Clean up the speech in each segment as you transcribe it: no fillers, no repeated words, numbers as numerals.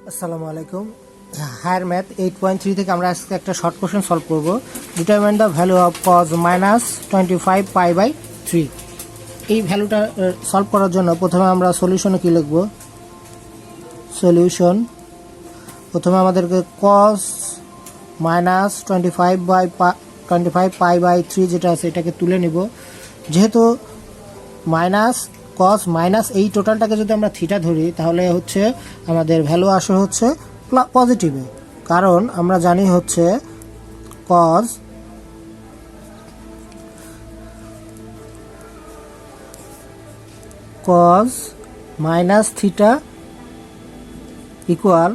আসসালামু আলাইকুম। Higher math 8.3 থেকে আমরা আজকে একটা শর্ট কোশ্চেন সলভ করব। Determine the value of cos minus 25 pi by 3। এই ভ্যালুটা সলভ করার জন্য প্রথমে আমরা সলিউশনে কি লিখব? সলিউশন প্রথমে আমাদেরকে cos মাইনাস 25 পাই বাই 3 যেটা আছে এটাকে তুলে নিব। যেহেতু মাইনাস cos মাইনাস এই টোটালটাকে যদি আমরা থিটা ধরি তাহলে হচ্ছে আমাদের ভ্যালু আসে হচ্ছে পজিটিভে, কারণ আমরা জানি হচ্ছে cos minus theta equal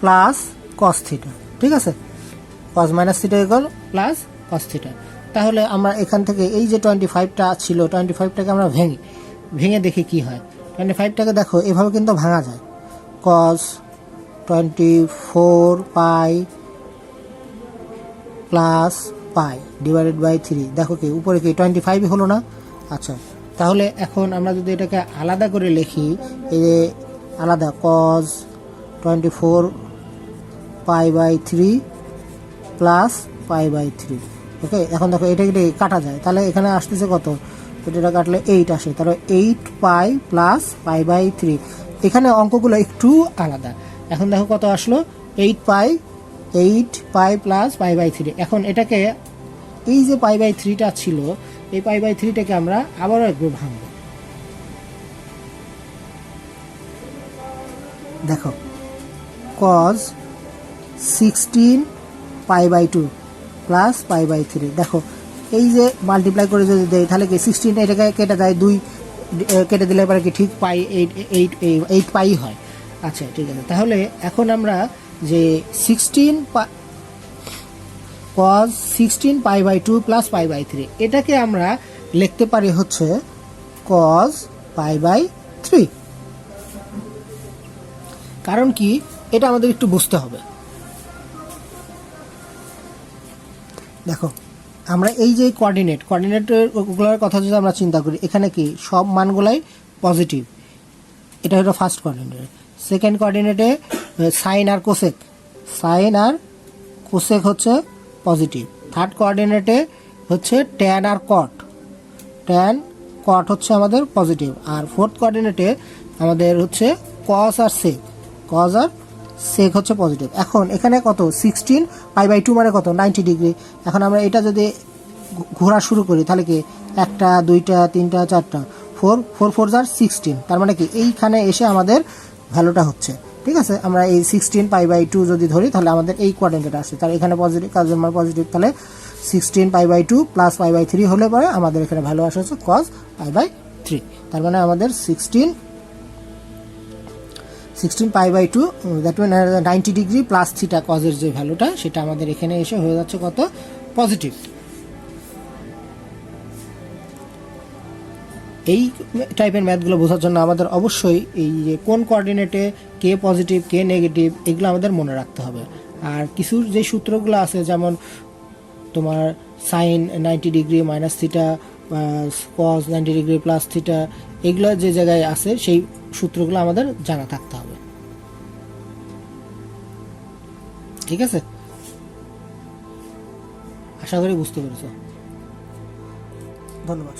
plus cos theta. ঠিক আছে, cos minus theta equal plus cos theta. তাহলে আমরা এখান থেকে এই যে 25টা ছিল 25টাকে আমরা ভেঙে দেখি কি হয়। 25টাকে দেখো এভাবে কিন্তু ভাঙা যায়। cos 24 pi plus pi divided by 3, দেখো কি উপরে কি 25 হলো না? আচ্ছা, তাহলে এখন আমরা যদি এটাকে আলাদা করে লিখি, এই যে আলাদা cos 24 pi by 3 plus pi by 3। Okay, এখন দেখো এটা কাটা যায়, তাহলে এখানে আসতেছে কত? এটা কাটলে 8 আসে, তাহলে 8 পাই প্লাস পাই বাই 3। এখানে অঙ্কগুলো একটু আলাদা। এখন দেখো কত আসলো, 8 পাই প্লাস পাই বাই 3। এখন এটাকে এই যে পাই বাই 3টা ছিল, এই পাই বাই 3টাকে আমরা আবারও একবার ভাঙবো। দেখো cos 16 pi by 2 plus pi by 3, দেখো এই যে মাল্টিপ্লাই করে যদি দেয় তাহলে কি 16 এটাকে কেটে যায়, 2 কেটে দিলে পরে কি ঠিক পাই 8 পাই হয়। আচ্ছা ঠিক আছে, তাহলে এখন আমরা যে cos 16 pi by 2 plus pi by 3 এটাকে আমরা লিখতে পারি হচ্ছে cos পাই বাই 3। কারণ কি, এটা আমাদের একটু বুঝতে হবে। দেখো আমরা এই যে কোঅর্ডিনেটের কথা যদি আমরা চিন্তা করি, এখানে কি সব মানগুলাই পজিটিভ। এটা হলো ফার্স্ট কোঅর্ডিনেট। সেকেন্ড কোঅর্ডিনেটে সাইন আর কোসেক হচ্ছে পজিটিভ। থার্ড কোঅর্ডিনেটে হচ্ছে ট্যান আর কট হচ্ছে আমাদের পজিটিভ। আর ফোর্থ কোঅর্ডিনেটে আমাদের হচ্ছে কস আর সেক হচ্ছে পজিটিভ। এখন এখানে কত 16 পাই বাই 2 মানে কত 90 ডিগ্রি। এখন আমরা এটা যদি ঘোরা শুরু করি তাহলে কি 1টা 2টা 3টা 4টা 4 যার 16, তার মানে কি এইখানে এসে আমাদের ভ্যালুটা হচ্ছে। ঠিক আছে, আমরা এই 16 পাই বাই 2 যদি ধরি তাহলে আমাদের এই কোঅর্ডিনেট আসছে, তাহলে এখানে পজিটিভ, কাজের মান পজিটিভ, তাহলে 16 pi by 2 plus pi by 3 হলে পরে আমাদের এখানে ভ্যালু আসে হচ্ছে cos পাই বাই 3। তার মানে আমাদের 16 pi by 2 that mean 90 degree plus theta কজের যে ভ্যালুটা সেটা আমাদের এখানে এসে হয়ে যাচ্ছে কত পজিটিভ। এই টাইপের ম্যাথগুলো বোঝার জন্য আমাদের অবশ্যই এই যে কোন কোঅর্ডিনেটে কে পজিটিভ কে নেগেটিভ এগুলো আমাদের মনে রাখতে হবে। আর কিছু যে সূত্রগুলো আছে, যেমন তোমার সাইন 90 ডিগ্রি মাইনাস থিটা, কস 90 ডিগ্রি প্লাস থিটা, এগুলো যে জায়গায় আছে সেই সূত্রগুলো আমাদের জানা থাকতে হবে। ঠিক আছে, আশা করি বুঝতে পেরেছো। ধন্যবাদ।